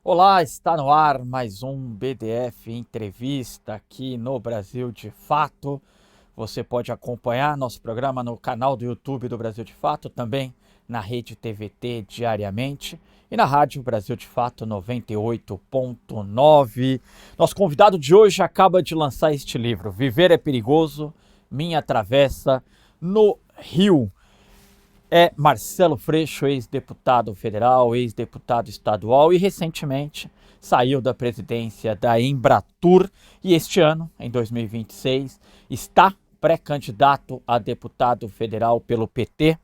Olá, está no ar mais um BDF Entrevista aqui no Brasil de Fato. Você pode acompanhar nosso programa no canal do YouTube do Brasil de Fato, também na rede TVT diariamente e na Rádio Brasil de Fato 98.9. Nosso convidado de hoje acaba de lançar este livro, Viver é Perigoso, Minha Travessa no Rio. É Marcelo Freixo, ex-deputado federal, ex-deputado estadual e recentemente saiu da presidência da Embratur e este ano, em 2026, está pré-candidato a deputado federal pelo PT.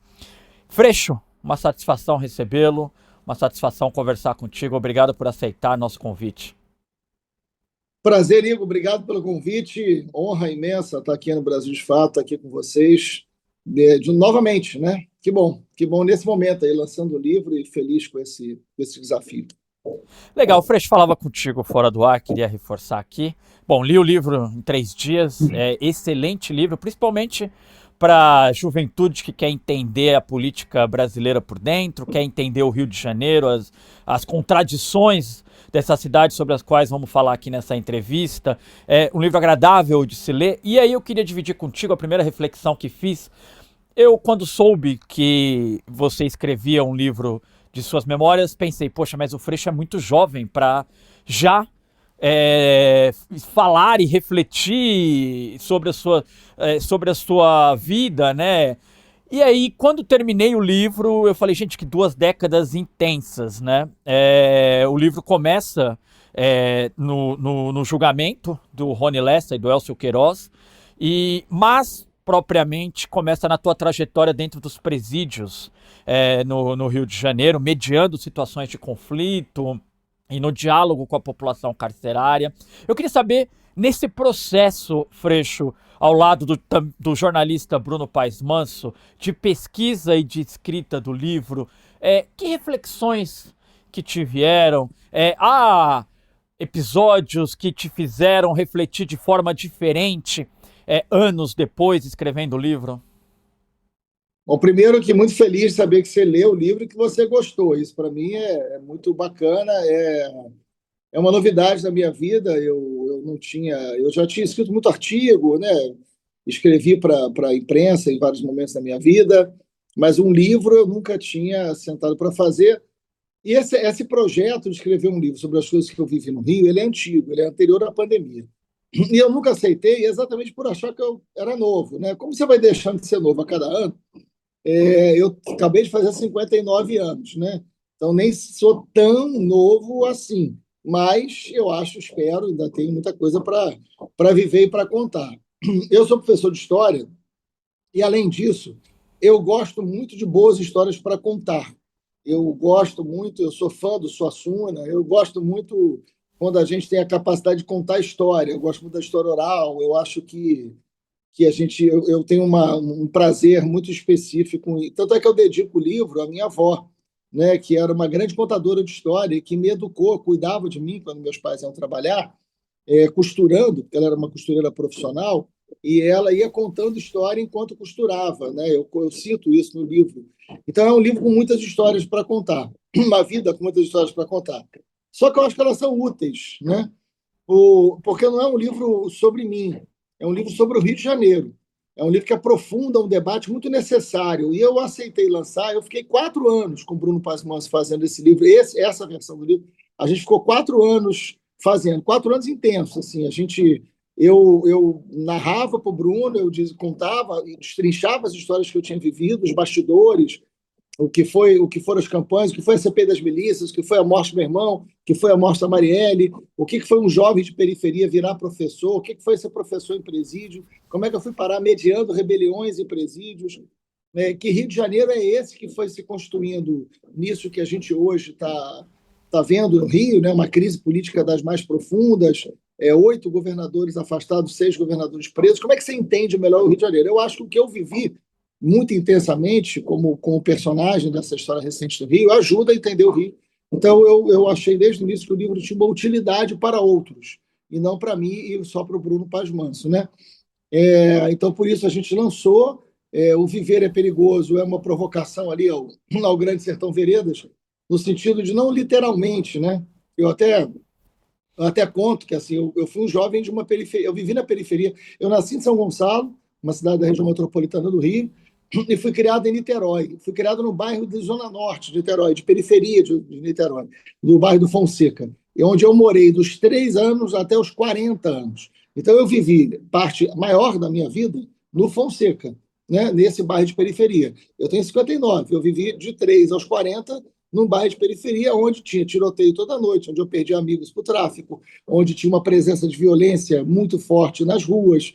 Freixo, uma satisfação recebê-lo, uma satisfação conversar contigo. Obrigado por aceitar nosso convite. Prazer, Igor. Obrigado pelo convite. Honra imensa estar aqui no Brasil de Fato, aqui com vocês, novamente, né? Que bom nesse momento aí, lançando o livro e feliz com esse desafio. Legal, o Freixo falava contigo fora do ar, queria reforçar aqui. Bom, li o livro em 3 dias, é excelente livro, principalmente para a juventude que quer entender a política brasileira por dentro, quer entender o Rio de Janeiro, as contradições dessa cidade sobre as quais vamos falar aqui nessa entrevista. É um livro agradável de se ler. E aí eu queria dividir contigo a primeira reflexão que fiz. Eu, quando soube que você escrevia um livro de suas memórias, pensei, poxa, mas o Freixo é muito jovem para já falar e refletir sobre a sua vida, né? E aí, quando terminei o livro, eu falei, gente, que 2 décadas intensas, né? O livro começa no julgamento do Rony Lessa e do Elcio Queiroz, mas propriamente começa na tua trajetória dentro dos presídios no Rio de Janeiro, mediando situações de conflito e no diálogo com a população carcerária. Eu queria saber, nesse processo, Freixo, ao lado do jornalista Bruno Paes Manso, de pesquisa e de escrita do livro, que reflexões que te vieram? Há episódios que te fizeram refletir de forma diferente anos depois, escrevendo o livro? Bom, primeiro que muito feliz de saber que você leu o livro e que você gostou. Isso para mim é muito bacana, é uma novidade na minha vida. Eu não tinha, eu já tinha escrito muito artigo, né? Escrevi para a imprensa em vários momentos da minha vida, mas um livro eu nunca tinha sentado para fazer. E esse projeto de escrever um livro sobre as coisas que eu vivi no Rio, ele é antigo, ele é anterior à pandemia. E eu nunca aceitei exatamente por achar que eu era novo, né? Como você vai deixando de ser novo a cada ano? Eu acabei de fazer 59 anos, né? Então nem sou tão novo assim, mas eu acho, espero, ainda tenho muita coisa para viver e para contar. Eu sou professor de história e, além disso, eu gosto muito de boas histórias para contar. Eu gosto muito, eu sou fã do Suassuna, eu gosto muito quando a gente tem a capacidade de contar história. Eu gosto muito da história oral, eu acho que eu tenho um prazer muito específico. Tanto é que eu dedico o livro à minha avó, né, que era uma grande contadora de história e que me educou, cuidava de mim quando meus pais iam trabalhar, costurando, porque ela era uma costureira profissional, e ela ia contando história enquanto costurava, né? Eu cito isso no livro. Então é um livro com muitas histórias para contar, uma vida com muitas histórias para contar. Só que eu acho que elas são úteis, né? Porque não é um livro sobre mim, é um livro sobre o Rio de Janeiro. É um livro que aprofunda um debate muito necessário. E eu aceitei lançar. Eu fiquei 4 anos com o Bruno Paes Manso fazendo esse livro, essa versão do livro. A gente ficou 4 anos fazendo, 4 anos intensos. Assim, eu narrava para o Bruno, contava e destrinchava as histórias que eu tinha vivido, os bastidores, o que foram as campanhas, o que foi a CPI das milícias, o que foi a morte do meu irmão, o que foi a morte da Marielle, o que foi um jovem de periferia virar professor, o que foi ser professor em presídio, como é que eu fui parar mediando rebeliões em presídios, né? Que Rio de Janeiro é esse que foi se construindo nisso que a gente hoje está vendo no Rio, né? Uma crise política das mais profundas, 8 governadores afastados, 6 governadores presos. Como é que você entende melhor o Rio de Janeiro? Eu acho que o que eu vivi muito intensamente como personagem dessa história recente do Rio, ajuda a entender o Rio. Então, eu achei desde o início que o livro tinha uma utilidade para outros, e não para mim e só para o Bruno Paes Manso, né? Então, por isso, a gente lançou. O Viver é Perigoso é uma provocação ali ao Grande Sertão Veredas, no sentido de não literalmente, né? Eu até, eu até conto que assim, eu fui um jovem de uma periferia, eu vivi na periferia, eu nasci em São Gonçalo, uma cidade da região metropolitana do Rio, e fui criado em Niterói. Fui criado no bairro de Zona Norte de Niterói, de periferia de Niterói, do bairro do Fonseca, onde eu morei dos 3 anos até os 40 anos. Então, eu vivi parte maior da minha vida no Fonseca, né, nesse bairro de periferia. Eu tenho 59, eu vivi de 3 aos 40 num bairro de periferia, onde tinha tiroteio toda noite, onde eu perdi amigos para o tráfico, onde tinha uma presença de violência muito forte nas ruas.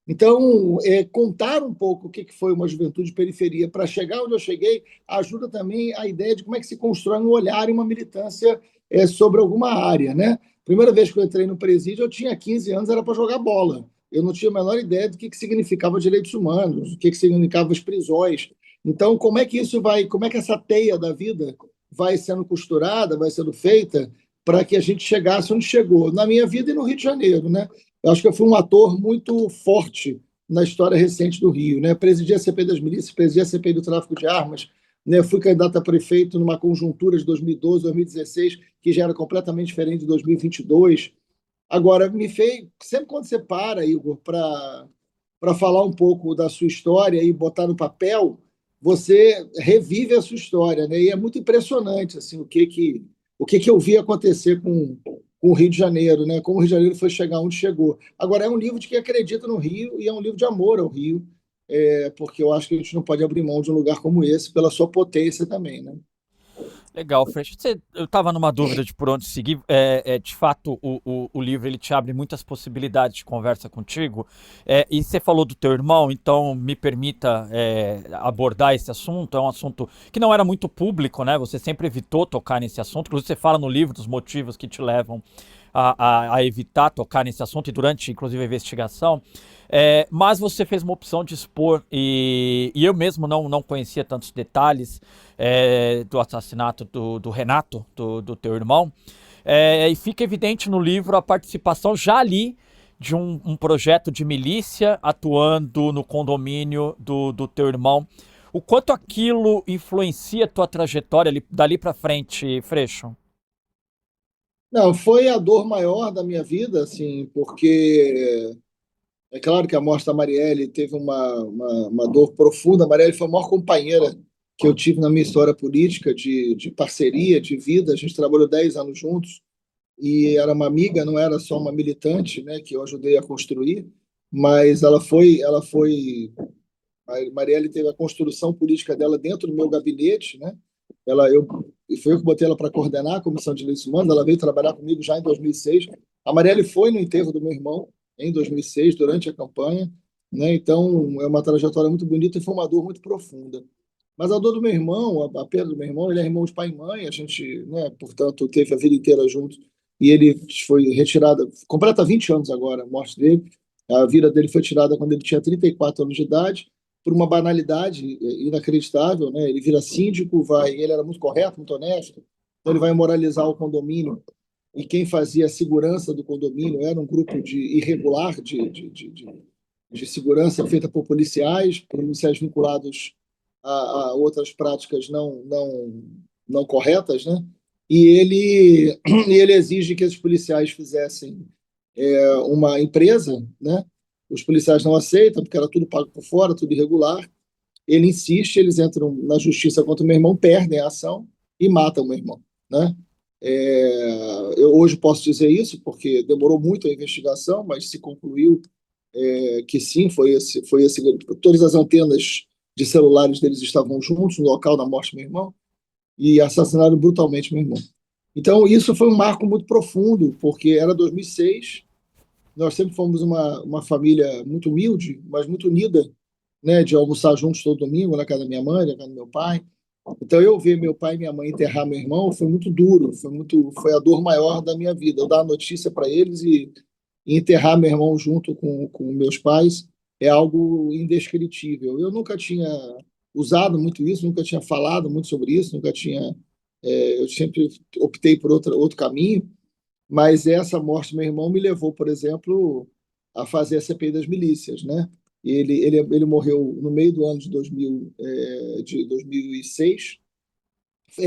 Então, contar um pouco o que foi uma juventude de periferia para chegar onde eu cheguei ajuda também a ideia de como é que se constrói um olhar e uma militância sobre alguma área, né? Primeira vez que eu entrei no presídio, eu tinha 15 anos, era para jogar bola. Eu não tinha a menor ideia do que significava direitos humanos, o que significava as prisões. Então, como é que isso vai, como é que essa teia da vida vai sendo costurada, vai sendo feita para que a gente chegasse onde chegou, na minha vida e no Rio de Janeiro, né? Eu acho que eu fui um ator muito forte na história recente do Rio, né? Presidi a CPI das milícias, presidi a CPI do tráfico de armas, né? Fui candidato a prefeito numa conjuntura de 2012, 2016, que já era completamente diferente de 2022. Agora, me fez. Sempre quando você para, Igor, para falar um pouco da sua história e botar no papel, você revive a sua história, né? E é muito impressionante assim o que eu vi acontecer com o Rio de Janeiro, né? Como o Rio de Janeiro foi chegar onde chegou. Agora é um livro de quem acredita no Rio e é um livro de amor ao Rio, porque eu acho que a gente não pode abrir mão de um lugar como esse pela sua potência também, né? Legal, Freixo. Eu estava numa dúvida de por onde seguir. De fato, o livro ele te abre muitas possibilidades de conversa contigo. E você falou do teu irmão, então me permita abordar esse assunto. É um assunto que não era muito público, né? Você sempre evitou tocar nesse assunto. Inclusive, você fala no livro dos motivos que te levam a evitar tocar nesse assunto e durante, inclusive, a investigação. Mas você fez uma opção de expor e eu mesmo não conhecia tantos detalhes do assassinato do Renato, do teu irmão. E fica evidente no livro a participação já ali de um projeto de milícia atuando no condomínio do teu irmão. O quanto aquilo influencia a tua trajetória dali para frente, Freixo? Não, foi a dor maior da minha vida, assim, porque é claro que a morte da Marielle teve uma dor profunda. A Marielle foi a maior companheira que eu tive na minha história política, de parceria, de vida. A gente trabalhou 10 anos juntos e era uma amiga, não era só uma militante, né, que eu ajudei a construir, mas a Marielle teve a construção política dela dentro do meu gabinete, né? E foi eu que botei ela para coordenar a Comissão de Direitos Humanos. Ela veio trabalhar comigo já em 2006. A Marielle foi no enterro do meu irmão em 2006, durante a campanha, né? Então, é uma trajetória muito bonita e foi uma dor muito profunda. Mas a dor do meu irmão, a perda do meu irmão, ele é irmão de pai e mãe, a gente, né, portanto, teve a vida inteira junto. E ele foi retirado, completa 20 anos agora, a morte dele. A vida dele foi tirada quando ele tinha 34 anos de idade, por uma banalidade inacreditável, né? Ele vira síndico, ele era muito correto, muito honesto, então ele vai moralizar o condomínio e quem fazia a segurança do condomínio era um grupo de irregular de segurança feita por policiais vinculados a outras práticas não corretas, né? E ele exige que esses policiais fizessem uma empresa, né? Os policiais não aceitam, porque era tudo pago por fora, tudo irregular. Ele insiste, eles entram na justiça contra o meu irmão, perdem a ação e matam o meu irmão, né? Eu hoje posso dizer isso porque demorou muito a investigação, mas se concluiu que sim, foi esse. Todas as antenas de celulares deles estavam juntos no local da morte do meu irmão e assassinaram brutalmente meu irmão. Então, isso foi um marco muito profundo, porque era 2006, nós sempre fomos uma família muito humilde, mas muito unida, né, de almoçar juntos todo domingo na casa da minha mãe, na casa do meu pai. Então, eu ver meu pai e minha mãe enterrar meu irmão foi muito duro, foi a dor maior da minha vida. Eu dar a notícia para eles e enterrar meu irmão junto com meus pais é algo indescritível. Eu nunca tinha usado muito isso, nunca tinha falado muito sobre isso, nunca tinha. Eu sempre optei por outro caminho, mas essa morte do meu irmão me levou, por exemplo, a fazer a CPI das milícias, né? Ele morreu no meio do ano de 2006,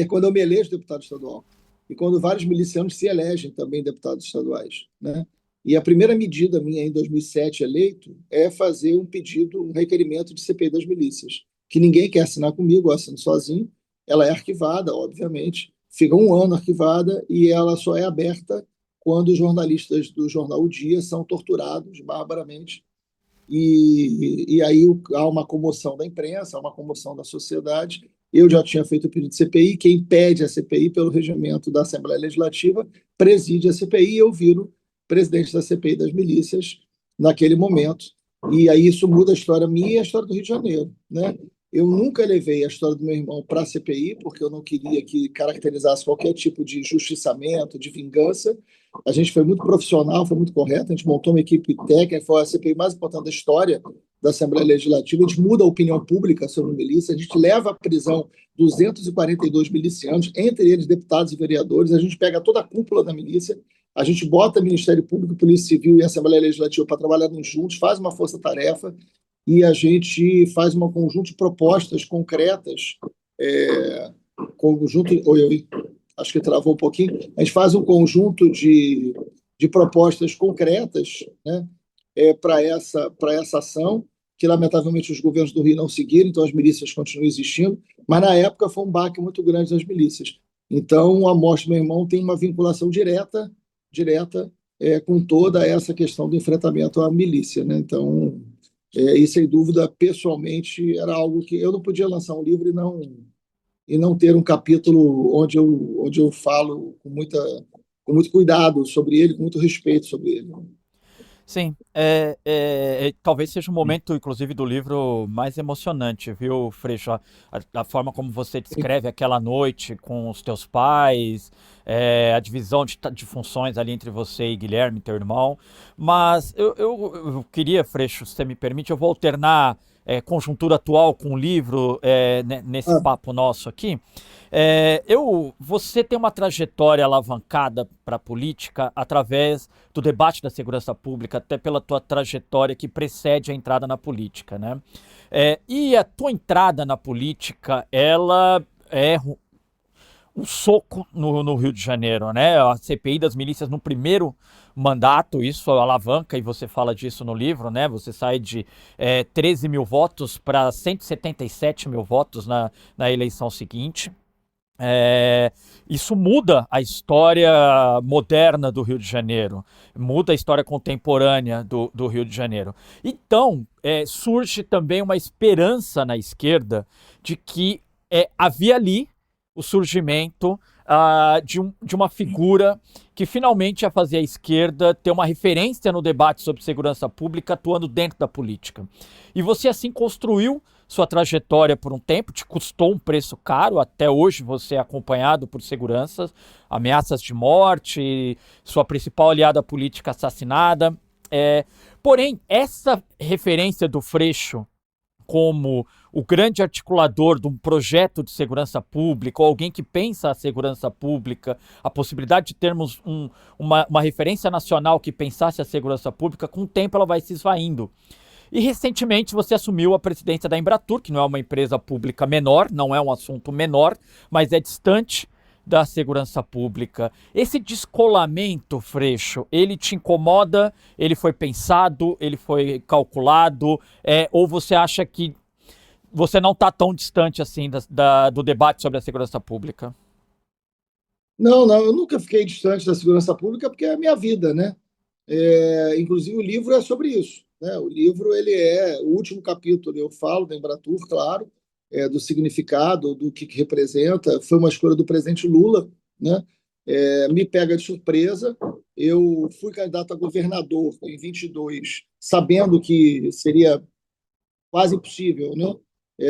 quando eu me elejo deputado estadual. e quando vários milicianos se elegem também deputados estaduais, né? E a primeira medida minha em 2007, eleito, é fazer um pedido, um requerimento de CPI das milícias, que ninguém quer assinar comigo, eu assino sozinho. Ela é arquivada, obviamente, fica um ano arquivada e ela só é aberta quando os jornalistas do jornal O Dia são torturados barbaramente. E aí há uma comoção da imprensa, há uma comoção da sociedade. Eu já tinha feito o pedido de CPI, quem pede a CPI pelo regimento da Assembleia Legislativa preside a CPI e eu viro presidente da CPI das milícias naquele momento. E aí isso muda a história minha e a história do Rio de Janeiro, né? Eu nunca levei a história do meu irmão para a CPI, porque eu não queria que caracterizasse qualquer tipo de justiçamento, de vingança. A gente foi muito profissional, foi muito correto, a gente montou uma equipe técnica, foi a CPI mais importante da história da Assembleia Legislativa, a gente muda a opinião pública sobre milícia, a gente leva à prisão 242 milicianos, entre eles deputados e vereadores, a gente pega toda a cúpula da milícia, a gente bota Ministério Público, Polícia Civil e Assembleia Legislativa para trabalharem juntos, faz uma força-tarefa e a gente faz um conjunto de propostas concretas, conjunto... Oi, oi. Acho que travou um pouquinho. A gente faz um conjunto de propostas concretas, né, para essa ação, que lamentavelmente os governos do Rio não seguiram, então as milícias continuam existindo, mas na época foi um baque muito grande das milícias. Então a morte do meu irmão tem uma vinculação direta com toda essa questão do enfrentamento à milícia, né? Então, e sem dúvida, pessoalmente, era algo que eu não podia lançar um livro e não ter um capítulo onde eu falo com muito cuidado sobre ele, com muito respeito sobre ele. Sim, talvez seja o momento, inclusive, do livro mais emocionante, viu, Freixo? A forma como você descreve aquela noite com os teus pais, a divisão de funções ali entre você e Guilherme, teu irmão. Mas eu queria, Freixo, se você me permite, eu vou alternar conjuntura atual com o livro nesse Ah, papo nosso aqui. Você tem uma trajetória alavancada para a política através do debate da segurança pública, até pela tua trajetória que precede a entrada na política, né? E a tua entrada na política, ela é um soco no Rio de Janeiro, né? A CPI das milícias no primeiro mandato, isso alavanca, e você fala disso no livro, né? Você sai de 13 mil votos para 177 mil votos na eleição seguinte. Isso muda a história moderna do Rio de Janeiro, muda a história contemporânea do Rio de Janeiro. Então, surge também uma esperança na esquerda de que havia ali o surgimento de uma figura que finalmente ia fazer a esquerda ter uma referência no debate sobre segurança pública atuando dentro da política. E você assim construiu sua trajetória por um tempo, te custou um preço caro, até hoje você é acompanhado por seguranças, ameaças de morte, sua principal aliada política assassinada. Porém, essa referência do Freixo como o grande articulador de um projeto de segurança pública, ou alguém que pensa a segurança pública, a possibilidade de termos uma referência nacional que pensasse a segurança pública, com o tempo ela vai se esvaindo. E recentemente você assumiu a presidência da Embratur, que não é uma empresa pública menor, não é um assunto menor, mas é distante da segurança pública. Esse descolamento, Freixo, ele te incomoda? Ele foi pensado? Ele foi calculado? Ou você acha que você não está tão distante assim do debate sobre a segurança pública? não, não, eu nunca fiquei distante da segurança pública porque é a minha vida, né? Inclusive o livro é sobre isso, né? O livro ele o último capítulo eu falo da Embratur, claro, do significado, do que representa. Foi uma escolha do presidente Lula, né? Me pega de surpresa. Eu fui candidato a governador em 22, sabendo que seria quase impossível, né?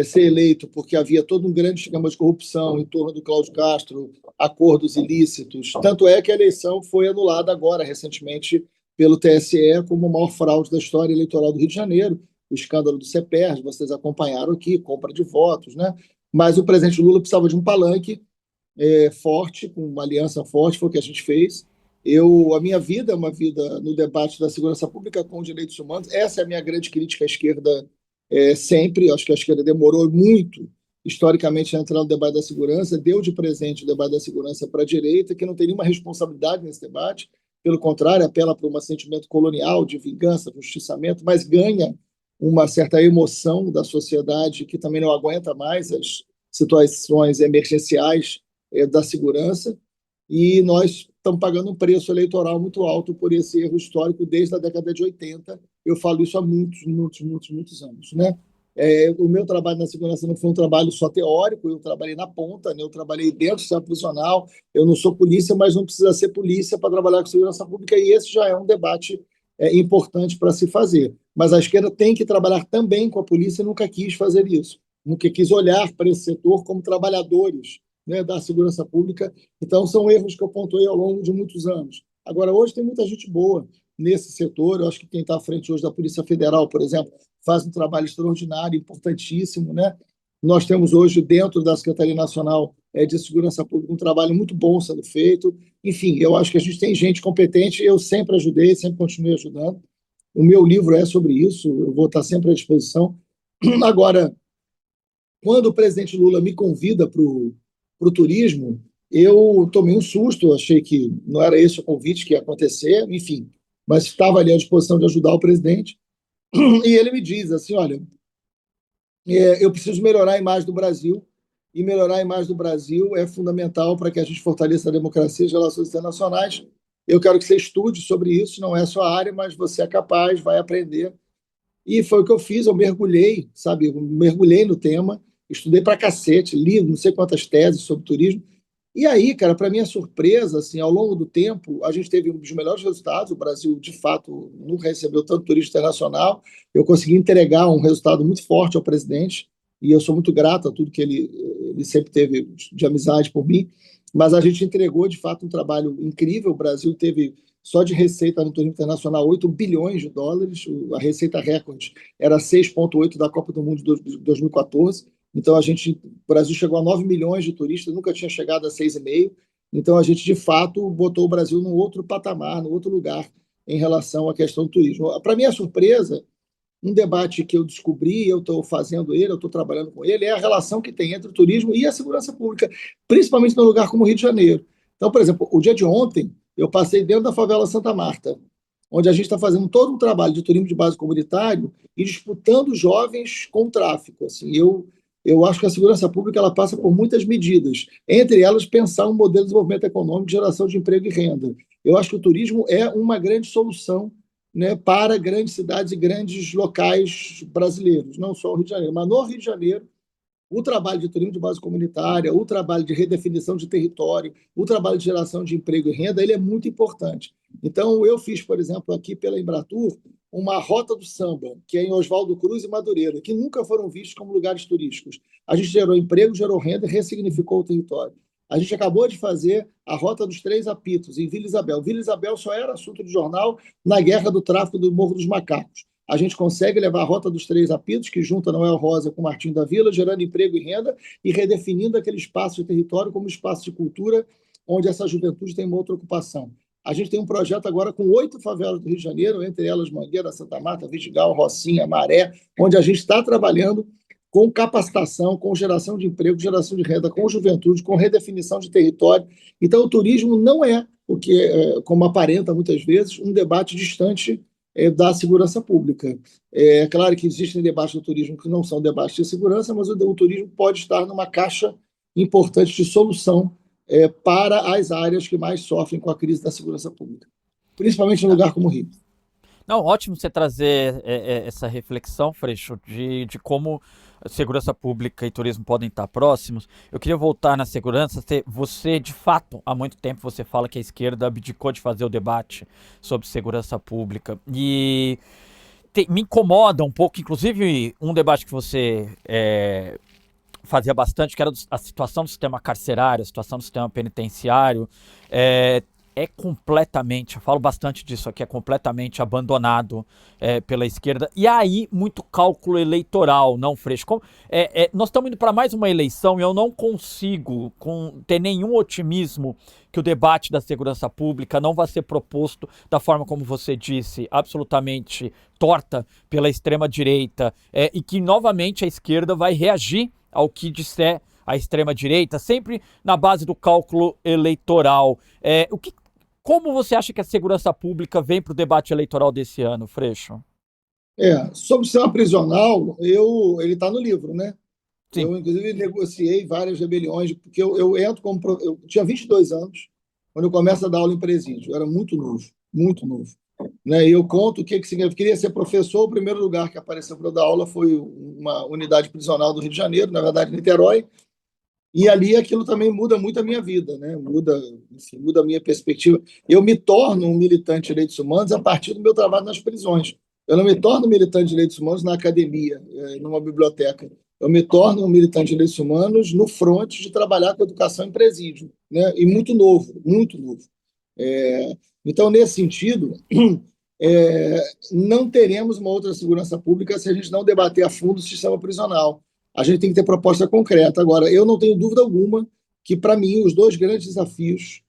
Ser eleito, porque havia todo um grande esquema de corrupção em torno do Cláudio Castro, acordos ilícitos. Tanto é que a eleição foi anulada agora, recentemente, pelo TSE, como a maior fraude da história eleitoral do Rio de Janeiro. O escândalo do CEPERJ, vocês acompanharam aqui, compra de votos, né? Mas o presidente Lula precisava de um palanque forte, com uma aliança forte, foi o que a gente fez. A minha vida é uma vida no debate da segurança pública com os direitos humanos. Essa é a minha grande crítica à esquerda sempre. Acho que a esquerda demorou muito historicamente entrando no debate da segurança, deu de presente o debate da segurança para a direita, que não tem nenhuma responsabilidade nesse debate, pelo contrário, apela para um sentimento colonial de vingança, justiçamento, mas ganha uma certa emoção da sociedade que também não aguenta mais as situações emergenciais da segurança, e nós estamos pagando um preço eleitoral muito alto por esse erro histórico desde a década de 80. Eu falo isso há muitos anos, né? O meu trabalho na segurança não foi um trabalho só teórico, eu trabalhei na ponta, né? Eu trabalhei dentro do sistema prisional, eu não sou polícia, mas não precisa ser polícia para trabalhar com segurança pública, e esse já é um debate importante para se fazer. Mas a esquerda tem que trabalhar também com a polícia e nunca quis fazer isso, nunca quis olhar para esse setor como trabalhadores, né, da segurança pública. Então, são erros que eu pontuei ao longo de muitos anos. Agora, hoje tem muita gente boa nesse setor. Eu acho que quem está à frente hoje da Polícia Federal, por exemplo, faz um trabalho extraordinário, importantíssimo, né? Nós temos hoje, dentro da Secretaria Nacional de Segurança Pública, um trabalho muito bom sendo feito. Enfim, eu acho que a gente tem gente competente, eu sempre ajudei, sempre continuei ajudando. O meu livro é sobre isso, eu vou estar sempre à disposição. Agora, quando o presidente Lula me convida para o turismo, eu tomei um susto, achei que não era esse o convite que ia acontecer, enfim, mas estava ali à disposição de ajudar o presidente. E ele me diz assim: olha, eu preciso melhorar a imagem do Brasil, e melhorar a imagem do Brasil é fundamental para que a gente fortaleça a democracia e as relações internacionais. Eu quero que você estude sobre isso, não é a sua área, mas você é capaz, vai aprender. E foi o que eu fiz, eu mergulhei, sabe, eu mergulhei no tema, estudei pra cacete, li não sei quantas teses sobre turismo. E aí, cara, para minha surpresa, assim, ao longo do tempo, a gente teve um dos melhores resultados. O Brasil, de fato, nunca recebeu tanto turista internacional. Eu consegui entregar um resultado muito forte ao presidente, e eu sou muito grato a tudo que ele sempre teve de amizade por mim. Mas a gente entregou, de fato, um trabalho incrível. O Brasil teve, só de receita no turismo internacional, 8 bilhões de dólares. A receita recorde era 6,8 da Copa do Mundo de 2014. Então, o Brasil chegou a 9 milhões de turistas, nunca tinha chegado a 6,5. Então, a gente, de fato, botou o Brasil num outro patamar, num outro lugar em relação à questão do turismo. Para minha surpresa, um debate que eu descobri, eu estou fazendo ele, eu estou trabalhando com ele, é a relação que tem entre o turismo e a segurança pública, principalmente num lugar como o Rio de Janeiro. Então, por exemplo, o dia de ontem, eu passei dentro da favela Santa Marta, onde a gente está fazendo todo um trabalho de turismo de base comunitário e disputando jovens com o tráfico. Assim, eu acho que a segurança pública ela passa por muitas medidas, entre elas pensar um modelo de desenvolvimento econômico de geração de emprego e renda. Eu acho que o turismo é uma grande solução, né, para grandes cidades e grandes locais brasileiros, não só o Rio de Janeiro, mas no Rio de Janeiro, o trabalho de turismo de base comunitária, o trabalho de redefinição de território, o trabalho de geração de emprego e renda, ele é muito importante. Então, eu fiz, por exemplo, aqui pela Embratur, uma rota do samba, que é em Oswaldo Cruz e Madureira, que nunca foram vistos como lugares turísticos. A gente gerou emprego, gerou renda e ressignificou o território. A gente acabou de fazer a Rota dos Três Apitos, em Vila Isabel. Vila Isabel só era assunto de jornal na guerra do tráfico do Morro dos Macacos. A gente consegue levar a Rota dos Três Apitos, que junta Noel Rosa com Martim da Vila, gerando emprego e renda e redefinindo aquele espaço de território como espaço de cultura, onde essa juventude tem uma outra ocupação. A gente tem um projeto agora com 8 favelas do Rio de Janeiro, entre elas Mangueira, Santa Marta, Vidigal, Rocinha, Maré, onde a gente está trabalhando com capacitação, com geração de emprego, geração de renda, com juventude, com redefinição de território. Então, o turismo não é o que, como aparenta muitas vezes, um debate distante da segurança pública. É claro que existem debates do turismo que não são debates de segurança, mas o turismo pode estar numa caixa importante de solução para as áreas que mais sofrem com a crise da segurança pública, principalmente em um lugar como o Rio. Não, ótimo você trazer essa reflexão, Freixo, de como segurança pública e turismo podem estar próximos. Eu queria voltar na segurança. Você, de fato, há muito tempo você fala que a esquerda abdicou de fazer o debate sobre segurança pública. E me incomoda um pouco, inclusive, um debate que você fazia bastante, que era a situação do sistema carcerário, a situação do sistema penitenciário. Completamente, eu falo bastante disso aqui, é completamente abandonado pela esquerda. E aí, muito cálculo eleitoral, não, Freixo? Nós estamos indo para mais uma eleição e eu não consigo ter nenhum otimismo que o debate da segurança pública não vai ser proposto da forma como você disse, absolutamente torta pela extrema-direita, e que, novamente, a esquerda vai reagir ao que disser a extrema-direita, sempre na base do cálculo eleitoral. Como você acha que a segurança pública vem para o debate eleitoral desse ano, Freixo? Sobre o sistema prisional, ele está no livro, né? Sim. Eu, inclusive, negociei várias rebeliões, porque eu entro como. Eu tinha 22 anos quando eu começo a dar aula em presídio. Eu era muito novo, muito novo. Né? E eu conto o que significa. Eu queria ser professor. O primeiro lugar que apareceu para eu dar aula foi uma unidade prisional do Rio de Janeiro, na verdade, Niterói. E ali aquilo também muda muito a minha vida, né? Enfim, muda a minha perspectiva. Eu me torno um militante de direitos humanos a partir do meu trabalho nas prisões. Eu não me torno militante de direitos humanos na academia, numa biblioteca. Eu me torno um militante de direitos humanos no fronte de trabalhar com educação em presídio, né? E muito novo, muito novo. Então, nesse sentido, não teremos uma outra segurança pública se a gente não debater a fundo o sistema prisional. A gente tem que ter proposta concreta. Agora, eu não tenho dúvida alguma que, para mim, os dois grandes desafios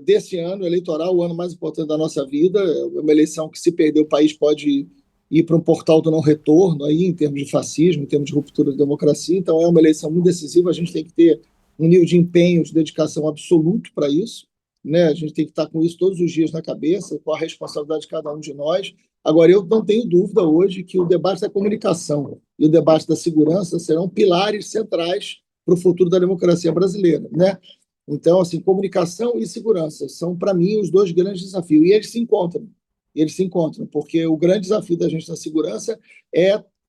desse ano eleitoral, o ano mais importante da nossa vida, é uma eleição que, se perder, o país pode ir para um portal do não retorno, aí, em termos de fascismo, em termos de ruptura da democracia. Então, é uma eleição muito decisiva. A gente tem que ter um nível de empenho, de dedicação absoluto para isso. Né? A gente tem que estar com isso todos os dias na cabeça, com a responsabilidade de cada um de nós. Agora, eu não tenho dúvida hoje que o debate da comunicação e o debate da segurança serão pilares centrais para o futuro da democracia brasileira. Né? Então, assim, comunicação e segurança são, para mim, os dois grandes desafios. E eles se encontram. Porque o grande desafio da gente na segurança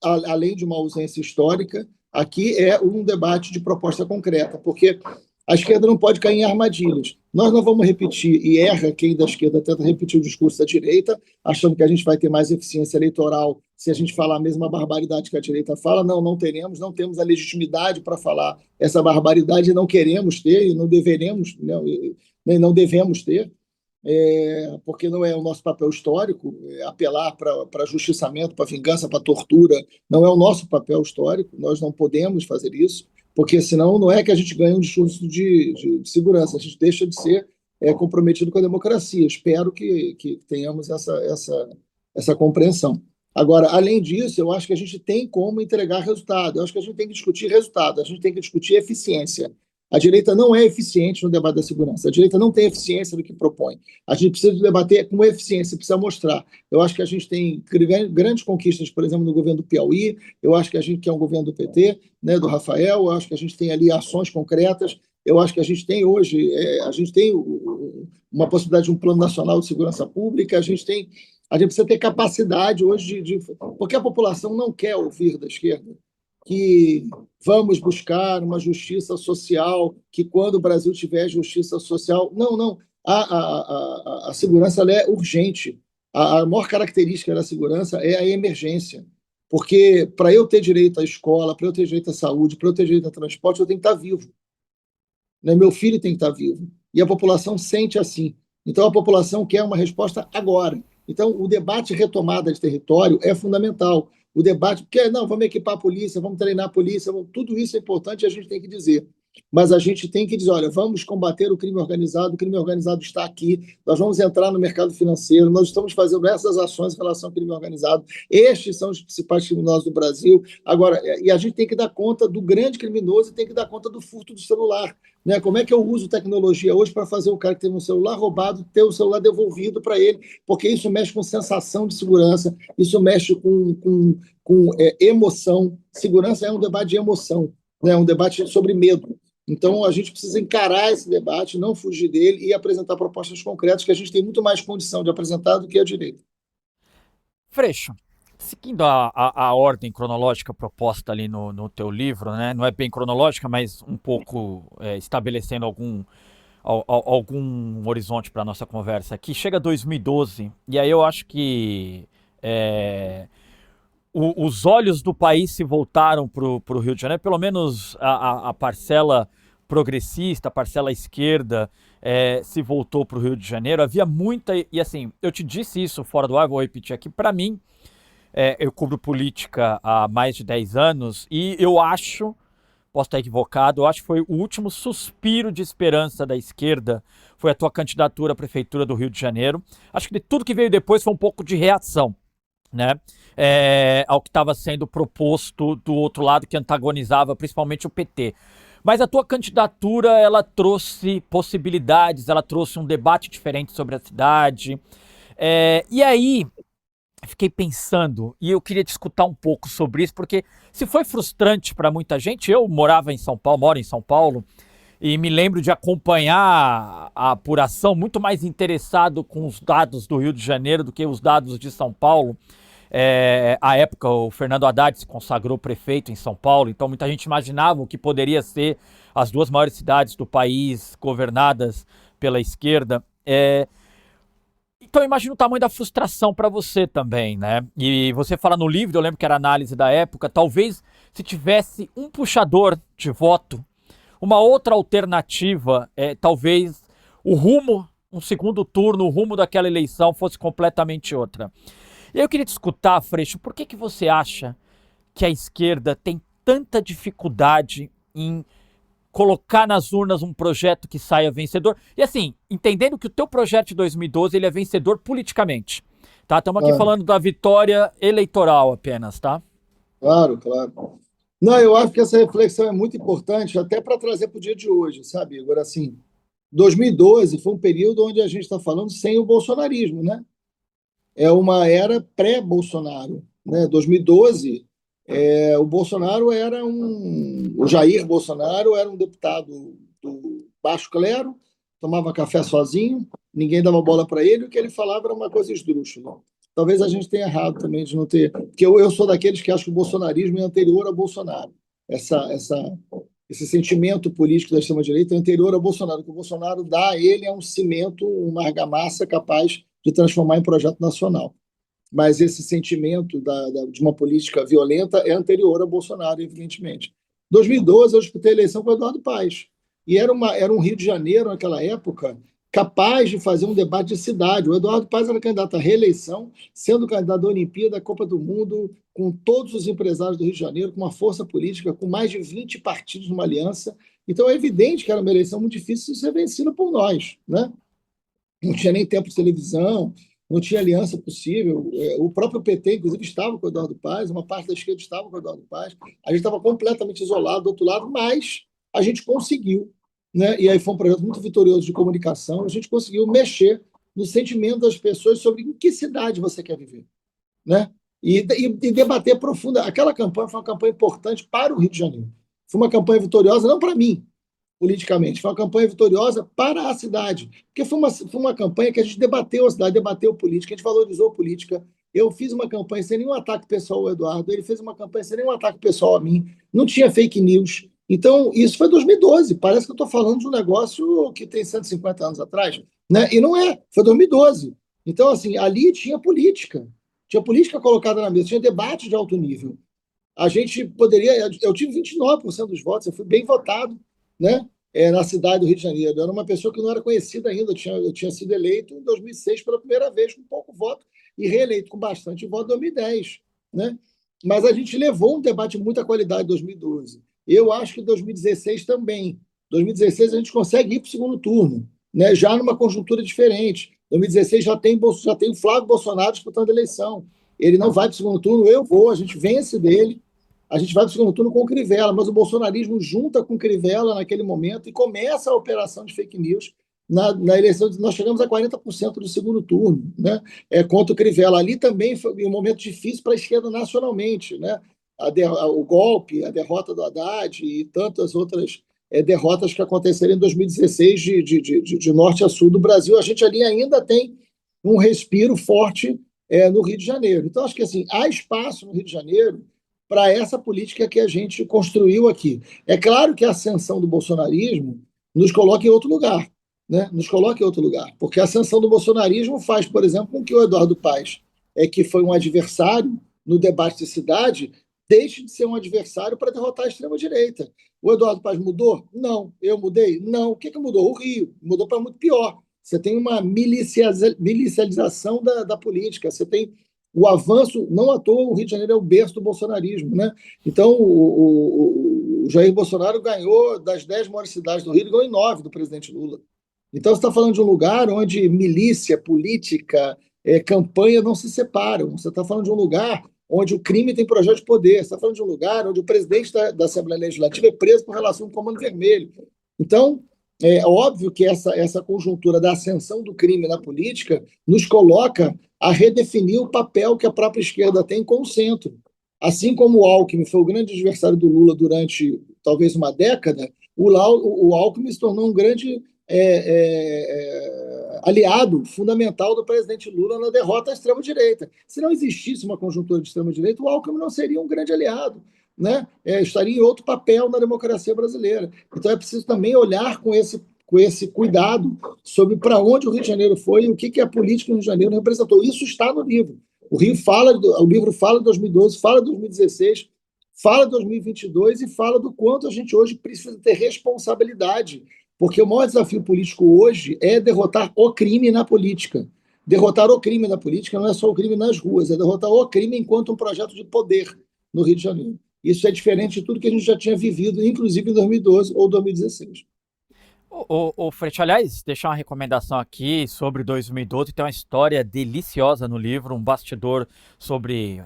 além de uma ausência histórica, aqui é um debate de proposta concreta, porque a esquerda não pode cair em armadilhas. Nós não vamos repetir, e erra quem da esquerda tenta repetir o discurso da direita, achando que a gente vai ter mais eficiência eleitoral se a gente falar a mesma barbaridade que a direita fala. Não, não teremos, não temos a legitimidade para falar essa barbaridade, não queremos ter e não deveremos, não devemos ter. Porque não é o nosso papel histórico apelar para ajustiçamento, para vingança, para tortura. Não é o nosso papel histórico, nós não podemos fazer isso, porque senão não é que a gente ganha um discurso de segurança, a gente deixa de ser comprometido com a democracia. Espero que tenhamos essa compreensão. Agora, além disso, eu acho que a gente tem como entregar resultado, eu acho que a gente tem que discutir resultado, a gente tem que discutir eficiência. A direita não é eficiente no debate da segurança. A direita não tem eficiência no que propõe. A gente precisa debater com eficiência, precisa mostrar. Eu acho que a gente tem grandes conquistas, por exemplo, no governo do Piauí. Eu acho que a gente, que é um governo do PT, né, do Rafael, eu acho que a gente tem ali ações concretas. Eu acho que a gente tem hoje, uma possibilidade de um plano nacional de segurança pública. A gente precisa ter capacidade hoje porque a população não quer ouvir da esquerda que vamos buscar uma justiça social, que quando o Brasil tiver justiça social... Não. A segurança ela é urgente. A maior característica da segurança é a emergência. Porque para eu ter direito à escola, para eu ter direito à saúde, para eu ter direito a transporte, eu tenho que estar vivo. Né? Meu filho tem que estar vivo. E a população sente assim. Então, a população quer uma resposta agora. Então, o debate retomada de território é fundamental. O debate, porque não, vamos equipar a polícia, vamos treinar a polícia, tudo isso é importante e a gente tem que dizer. Mas a gente tem que dizer, olha, vamos combater o crime organizado está aqui, nós vamos entrar no mercado financeiro, nós estamos fazendo essas ações em relação ao crime organizado, estes são os principais criminosos do Brasil. Agora, e a gente tem que dar conta do grande criminoso e tem que dar conta do furto do celular. Né? Como é que eu uso tecnologia hoje para fazer o cara que teve um celular roubado ter o celular devolvido para ele? Porque isso mexe com sensação de segurança, isso mexe com emoção. Segurança é um debate de emoção, né? Um debate sobre medo. Então, a gente precisa encarar esse debate, não fugir dele e apresentar propostas concretas que a gente tem muito mais condição de apresentar do que a direita. Freixo, seguindo a ordem cronológica proposta ali no teu livro, né? Não é bem cronológica, mas um pouco estabelecendo algum horizonte para a nossa conversa aqui. Chega 2012, e aí eu acho que os olhos do país se voltaram para o Rio de Janeiro, pelo menos a parcela progressista, a parcela esquerda se voltou para o Rio de Janeiro. Havia muita, e assim, eu te disse isso fora do ar, vou repetir aqui, para mim, eu cubro política há mais de 10 anos e eu acho, posso estar equivocado, eu acho que foi o último suspiro de esperança da esquerda, foi a tua candidatura à prefeitura do Rio de Janeiro. Acho que de tudo que veio depois foi um pouco de reação. né? Ao que estava sendo proposto do outro lado, que antagonizava principalmente o PT. Mas a tua candidatura, ela trouxe possibilidades, ela trouxe um debate diferente sobre a cidade. E aí, fiquei pensando, e eu queria te escutar um pouco sobre isso, porque se foi frustrante para muita gente, eu morava em São Paulo, moro em São Paulo, e me lembro de acompanhar a apuração muito mais interessado com os dados do Rio de Janeiro do que os dados de São Paulo. À época, o Fernando Haddad se consagrou prefeito em São Paulo, então muita gente imaginava o que poderia ser as duas maiores cidades do país governadas pela esquerda. Então, eu imagino o tamanho da frustração para você também, né? E você fala no livro, eu lembro que era análise da época, talvez se tivesse um puxador de voto, uma outra alternativa, talvez o rumo, um segundo turno, o rumo daquela eleição fosse completamente outra. E eu queria te escutar, Freixo, por que você acha que a esquerda tem tanta dificuldade em colocar nas urnas um projeto que saia vencedor? E assim, entendendo que o teu projeto de 2012 ele é vencedor politicamente, tá? Estamos aqui falando da vitória eleitoral apenas, tá? Claro, claro. Não, eu acho que essa reflexão é muito importante até para trazer para o dia de hoje, sabe? Agora, assim, 2012 foi um período onde a gente está falando sem o bolsonarismo, né? É uma era pré-Bolsonaro, né? 2012, o Bolsonaro era o Jair Bolsonaro era um deputado do baixo clero, tomava café sozinho, ninguém dava bola para ele, o que ele falava era uma coisa esdrúxula. Talvez a gente tenha errado também de não ter, porque eu sou daqueles que acham que o bolsonarismo é anterior a Bolsonaro. Esse sentimento político da extrema-direita é anterior ao Bolsonaro. O que o Bolsonaro dá a ele é um cimento, uma argamassa capaz de transformar em projeto nacional. Mas esse sentimento de uma política violenta é anterior a Bolsonaro, evidentemente. 2012, eu disputei a eleição com o Eduardo Paes. E era um Rio de Janeiro, naquela época, capaz de fazer um debate de cidade. O Eduardo Paes era candidato à reeleição, sendo candidato à Olimpíada, à Copa do Mundo, com todos os empresários do Rio de Janeiro, com uma força política, com mais de 20 partidos numa aliança. Então, é evidente que era uma eleição muito difícil de ser vencida por nós, né? Não tinha nem tempo de televisão, não tinha aliança possível. O próprio PT, inclusive, estava com o Eduardo Paes, uma parte da esquerda estava com o Eduardo Paes. A gente estava completamente isolado do outro lado, mas a gente conseguiu, né? E aí foi um projeto muito vitorioso de comunicação. A gente conseguiu mexer no sentimento das pessoas sobre em que cidade você quer viver, né? E debater profunda. Aquela campanha foi uma campanha importante para o Rio de Janeiro. Foi uma campanha vitoriosa, não para mim, politicamente. Foi uma campanha vitoriosa para a cidade. Porque foi uma campanha que a gente debateu a cidade, debateu política, a gente valorizou a política. Eu fiz uma campanha sem nenhum ataque pessoal ao Eduardo, ele fez uma campanha sem nenhum ataque pessoal a mim, não tinha fake news. Então, isso foi 2012. Parece que eu estou falando de um negócio que tem 150 anos atrás, né? E não é, foi 2012. Então, assim, ali tinha política colocada na mesa, tinha debate de alto nível. A gente poderia. Eu tive 29% dos votos, eu fui bem votado, né? Na cidade do Rio de Janeiro. Eu era uma pessoa que não era conhecida ainda. Eu tinha sido eleito em 2006 pela primeira vez, com pouco voto, e reeleito com bastante voto em 2010. Né? Mas a gente levou um debate de muita qualidade em 2012. Eu acho que em 2016 também. 2016 a gente consegue ir para o segundo turno, né? Já numa conjuntura diferente. 2016 já tem o Flávio Bolsonaro disputando a eleição. Ele não vai para o segundo turno, eu vou, a gente vence dele. A gente vai para o segundo turno com o Crivella, mas o bolsonarismo junta com o Crivella naquele momento e começa a operação de fake news na eleição. Nós chegamos a 40% do segundo turno, né? Contra o Crivella. Ali também foi um momento difícil para a esquerda nacionalmente, né? O golpe, a derrota do Haddad e tantas outras derrotas que aconteceram em 2016 de norte a sul do Brasil. A gente ali ainda tem um respiro forte no Rio de Janeiro. Então, acho que assim, há espaço no Rio de Janeiro para essa política que a gente construiu aqui. É claro que a ascensão do bolsonarismo nos coloca em outro lugar, né? Nos coloca em outro lugar, porque a ascensão do bolsonarismo faz, por exemplo, com que o Eduardo Paes, que foi um adversário no debate de cidade, deixe de ser um adversário para derrotar a extrema-direita. O Eduardo Paes mudou? Não. Eu mudei? Não. O que mudou? O Rio. Mudou para muito pior. Você tem uma milicialização da política, você tem o avanço, não à toa o Rio de Janeiro é o berço do bolsonarismo, né? Então, o Jair Bolsonaro ganhou das 10 maiores cidades do Rio, ele ganhou em 9 do presidente Lula. Então, você está falando de um lugar onde milícia, política, campanha não se separam. Você está falando de um lugar onde o crime tem projeto de poder. Você está falando de um lugar onde o presidente da Assembleia Legislativa é preso por relação ao Comando Vermelho. Então, é óbvio que essa conjuntura da ascensão do crime na política nos coloca a redefinir o papel que a própria esquerda tem com o centro. Assim como o Alckmin foi o grande adversário do Lula durante talvez uma década, o Alckmin se tornou um grande aliado fundamental do presidente Lula na derrota à extrema-direita. Se não existisse uma conjuntura de extrema-direita, o Alckmin não seria um grande aliado, né? Estaria em outro papel na democracia brasileira. Então é preciso também olhar com esse cuidado sobre para onde o Rio de Janeiro foi e o que a política no Rio de Janeiro representou. Isso está no livro. O livro fala de 2012, fala de 2016, fala de 2022 e fala do quanto a gente hoje precisa ter responsabilidade, porque o maior desafio político hoje é derrotar o crime na política. Derrotar o crime na política não é só o crime nas ruas, é derrotar o crime enquanto um projeto de poder no Rio de Janeiro. Isso é diferente de tudo que a gente já tinha vivido, inclusive em 2012 ou 2016. Freixo, aliás, deixar uma recomendação aqui sobre 2012, tem uma história deliciosa no livro, um bastidor sobre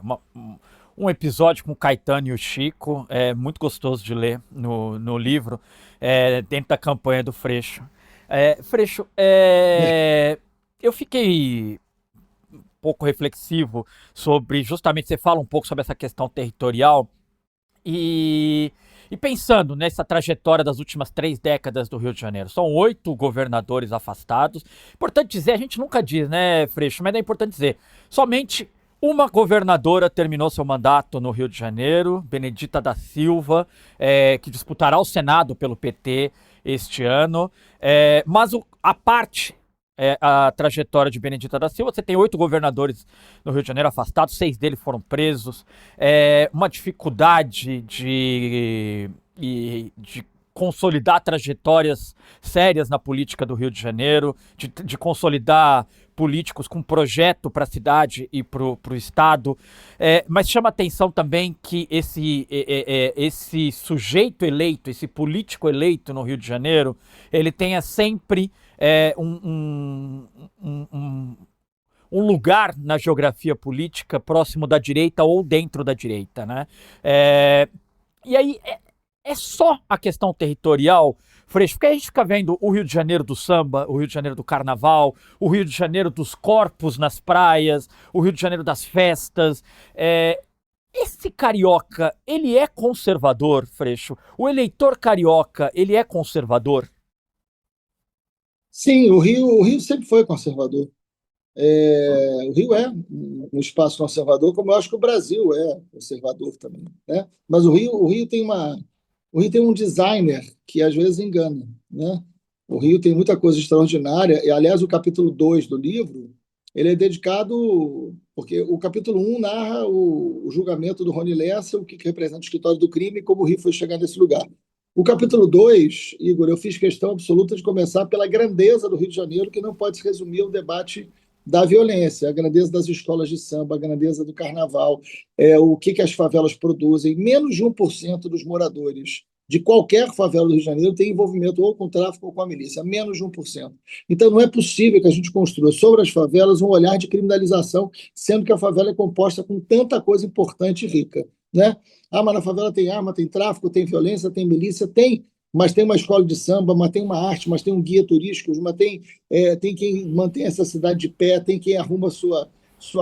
um episódio com o Caetano e o Chico, é muito gostoso de ler no livro, dentro da campanha do Freixo. Freixo, eu fiquei um pouco reflexivo sobre, justamente, você fala um pouco sobre essa questão territorial, e pensando nessa trajetória das últimas 3 décadas do Rio de Janeiro, são 8 governadores afastados. Importante dizer, a gente nunca diz, né, Freixo, mas é importante dizer, somente uma governadora terminou seu mandato no Rio de Janeiro, Benedita da Silva, que disputará o Senado pelo PT este ano. Mas a parte a trajetória de Benedita da Silva. Você tem 8 governadores no Rio de Janeiro afastados, 6 deles foram presos. Uma dificuldade de consolidar trajetórias sérias na política do Rio de Janeiro, de consolidar políticos com projeto para a cidade e para o Estado. Mas chama atenção também que esse sujeito eleito, esse político eleito no Rio de Janeiro, ele tenha sempre um lugar na geografia política próximo da direita ou dentro da direita, né? E aí é só a questão territorial, Freixo, porque a gente fica vendo o Rio de Janeiro do samba, o Rio de Janeiro do carnaval, o Rio de Janeiro dos corpos nas praias, o Rio de Janeiro das festas. Esse carioca, ele é conservador, Freixo? O eleitor carioca, ele é conservador? Sim, o Rio sempre foi conservador. O Rio é um espaço conservador, como eu acho que o Brasil é conservador também, né? Mas o Rio tem um designer que às vezes engana, né? O Rio tem muita coisa extraordinária, e aliás o capítulo 2 do livro, ele é dedicado, porque o capítulo 1 narra o julgamento do Rony Lessa, o que representa o escritório do crime e como o Rio foi chegar nesse lugar. O capítulo 2, Igor, eu fiz questão absoluta de começar pela grandeza do Rio de Janeiro, que não pode se resumir ao debate da violência, a grandeza das escolas de samba, a grandeza do carnaval, o que as favelas produzem. Menos de 1% dos moradores de qualquer favela do Rio de Janeiro tem envolvimento ou com o tráfico ou com a milícia, menos de 1%. Então não é possível que a gente construa sobre as favelas um olhar de criminalização, sendo que a favela é composta com tanta coisa importante e rica, né? Mas na favela tem arma, tem tráfico, tem violência, tem milícia, tem, mas tem uma escola de samba, mas tem uma arte, mas tem um guia turístico, mas tem quem mantém essa cidade de pé, tem quem arruma sua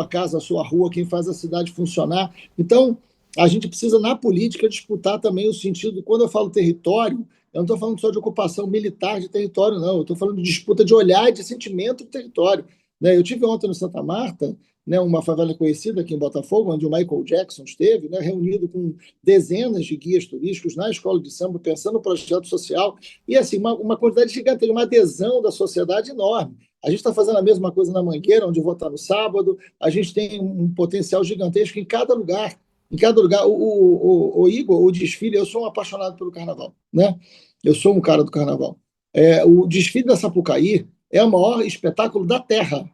casa, a sua rua, quem faz a cidade funcionar. Então, a gente precisa, na política, disputar também o sentido, quando eu falo território, eu não estou falando só de ocupação militar de território, não, eu estou falando de disputa de olhar e de sentimento do território, né? Eu tive ontem no Santa Marta, né, uma favela conhecida aqui em Botafogo, onde o Michael Jackson esteve, né, reunido com dezenas de guias turísticos na escola de samba, pensando no projeto social, e assim, uma quantidade gigante, uma adesão da sociedade enorme. A gente está fazendo a mesma coisa na Mangueira, onde eu vou estar no sábado, a gente tem um potencial gigantesco em cada lugar. Em cada lugar, o Igor, o desfile, eu sou um apaixonado pelo carnaval, né? Eu sou um cara do carnaval. O desfile da Sapucaí é o maior espetáculo da Terra.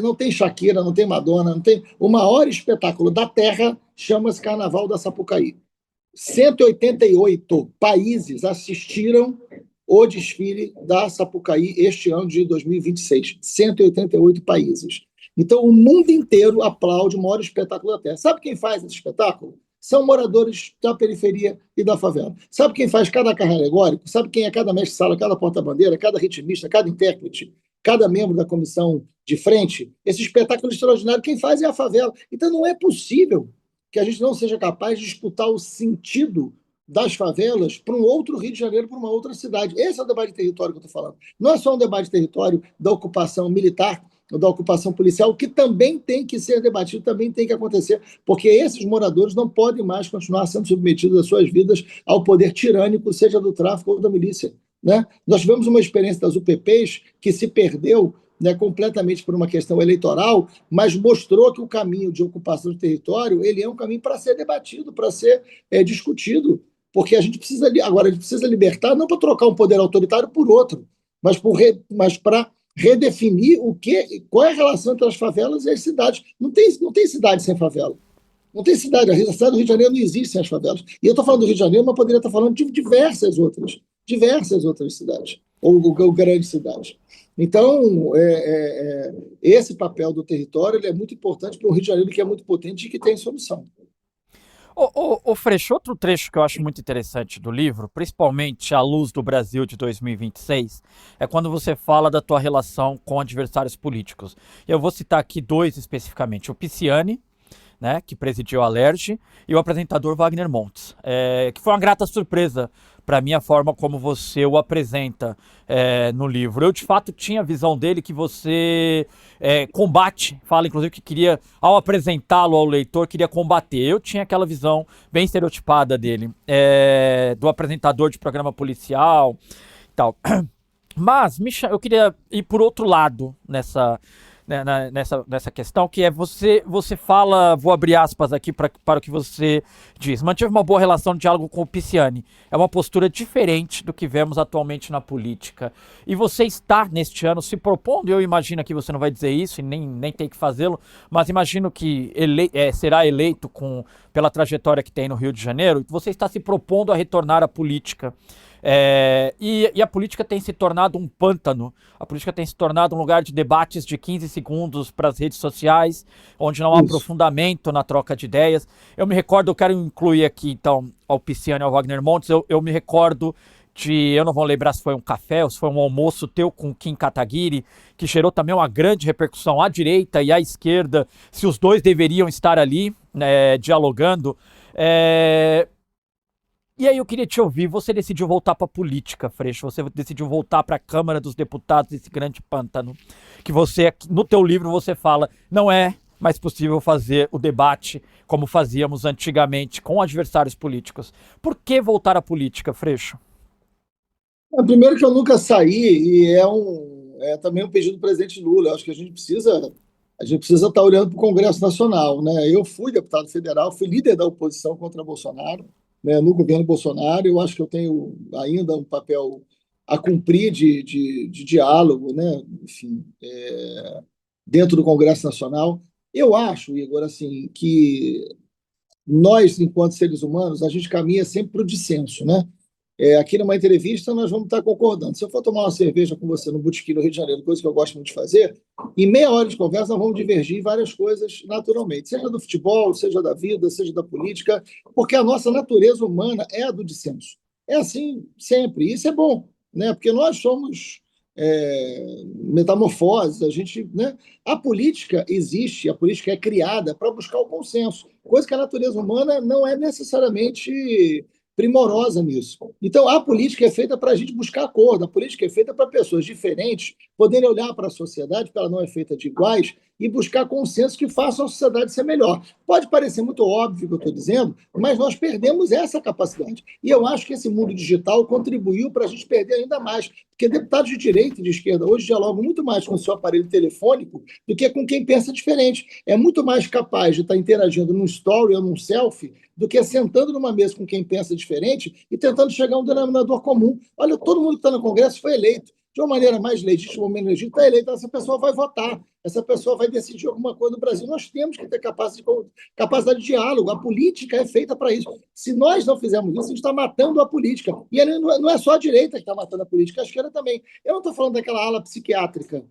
Não tem Shakira, não tem Madonna, não tem. O maior espetáculo da Terra chama-se Carnaval da Sapucaí. 188 países assistiram o desfile da Sapucaí este ano de 2026. 188 países. Então, o mundo inteiro aplaude o maior espetáculo da Terra. Sabe quem faz esse espetáculo? São moradores da periferia e da favela. Sabe quem faz cada carro alegórico? Sabe quem é cada mestre-sala, cada porta-bandeira, cada ritmista, cada intérprete, cada membro da comissão de frente? Esse espetáculo extraordinário, quem faz é a favela. Então, não é possível que a gente não seja capaz de disputar o sentido das favelas para um outro Rio de Janeiro, para uma outra cidade. Esse é o debate de território que eu estou falando. Não é só um debate de território da ocupação militar, ou da ocupação policial, que também tem que ser debatido, também tem que acontecer, porque esses moradores não podem mais continuar sendo submetidos às suas vidas ao poder tirânico, seja do tráfico ou da milícia. Né? Nós tivemos uma experiência das UPPs que se perdeu, né, completamente por uma questão eleitoral, mas mostrou que o caminho de ocupação de território ele é um caminho para ser debatido, para ser discutido, porque a gente precisa agora a gente precisa libertar não para trocar um poder autoritário por outro, mas para redefinir qual é a relação entre as favelas e as cidades. Não tem cidade sem favela. Não tem cidade. A cidade do Rio de Janeiro não existe sem as favelas. E eu estou falando do Rio de Janeiro, mas poderia estar falando de diversas outras cidades, ou grandes cidades. Então, esse papel do território ele é muito importante para um Rio de Janeiro que é muito potente e que tem solução. Ô Freixo, outro trecho que eu acho muito interessante do livro, principalmente à luz do Brasil de 2026, é quando você fala da tua relação com adversários políticos. Eu vou citar aqui dois especificamente, o Pisciani, né, que presidiu a Alerj, e o apresentador Wagner Montes, que foi uma grata surpresa para mim a forma como você o apresenta no livro. Eu, de fato, tinha a visão dele que você combate, fala inclusive que queria, ao apresentá-lo ao leitor, queria combater. Eu tinha aquela visão bem estereotipada dele, do apresentador de programa policial e tal. Mas eu queria ir por outro lado nessa questão, que é você fala, vou abrir aspas aqui para o que você diz, mantive uma boa relação de diálogo com o Pisciani. É uma postura diferente do que vemos atualmente na política. E você está, neste ano, se propondo, eu imagino que você não vai dizer isso e nem tem que fazê-lo, mas imagino que será eleito pela trajetória que tem no Rio de Janeiro, você está se propondo a retornar à política. E a política tem se tornado um pântano, a política tem se tornado um lugar de debates de 15 segundos para as redes sociais, onde não há aprofundamento na troca de ideias. Eu quero incluir aqui então ao Pisciani e ao Wagner Montes, eu me recordo eu não vou lembrar se foi um café ou se foi um almoço teu com Kim Kataguiri, que gerou também uma grande repercussão à direita e à esquerda, se os dois deveriam estar ali, dialogando. E aí eu queria te ouvir, você decidiu voltar para a política, Freixo, você decidiu voltar para a Câmara dos Deputados, esse grande pântano, que no teu livro você fala, não é mais possível fazer o debate como fazíamos antigamente com adversários políticos. Por que voltar à política, Freixo? Primeiro que eu nunca saí, e é também um pedido do presidente Lula. Eu acho que a gente precisa estar olhando para o Congresso Nacional. Né? Eu fui deputado federal, fui líder da oposição contra Bolsonaro, né, no governo Bolsonaro. Eu acho que eu tenho ainda um papel a cumprir de diálogo, né, enfim, dentro do Congresso Nacional. Eu acho, Igor, assim, que nós, enquanto seres humanos, a gente caminha sempre para o dissenso, né? Aqui numa entrevista nós vamos estar concordando. Se eu for tomar uma cerveja com você no Botequim no Rio de Janeiro, coisa que eu gosto muito de fazer, em meia hora de conversa nós vamos divergir em várias coisas naturalmente, seja do futebol, seja da vida, seja da política, porque a nossa natureza humana é a do dissenso. É assim sempre, e isso é bom, né? Porque nós somos metamorfoses, a gente, né? A política existe, a política é criada para buscar o consenso, coisa que a natureza humana não é necessariamente primorosa nisso. Então, a política é feita para a gente buscar acordo, a política é feita para pessoas diferentes poderem olhar para a sociedade, porque ela não é feita de iguais, e buscar consenso que façam a sociedade ser melhor. Pode parecer muito óbvio o que eu estou dizendo, mas nós perdemos essa capacidade. E eu acho que esse mundo digital contribuiu para a gente perder ainda mais, porque deputados de direita e de esquerda hoje dialogam muito mais com o seu aparelho telefônico do que com quem pensa diferente. É muito mais capaz de estar interagindo num story ou num selfie do que sentando numa mesa com quem pensa diferente e tentando chegar a um denominador comum. Olha, todo mundo que está no Congresso foi eleito. De uma maneira mais legítima ou menos legítima, está eleito. Essa pessoa vai votar, essa pessoa vai decidir alguma coisa no Brasil. Nós temos que ter capacidade de diálogo. A política é feita para isso. Se nós não fizermos isso, a gente está matando a política. E não é só a direita que está matando a política, a esquerda também. Eu não estou falando daquela ala psiquiátrica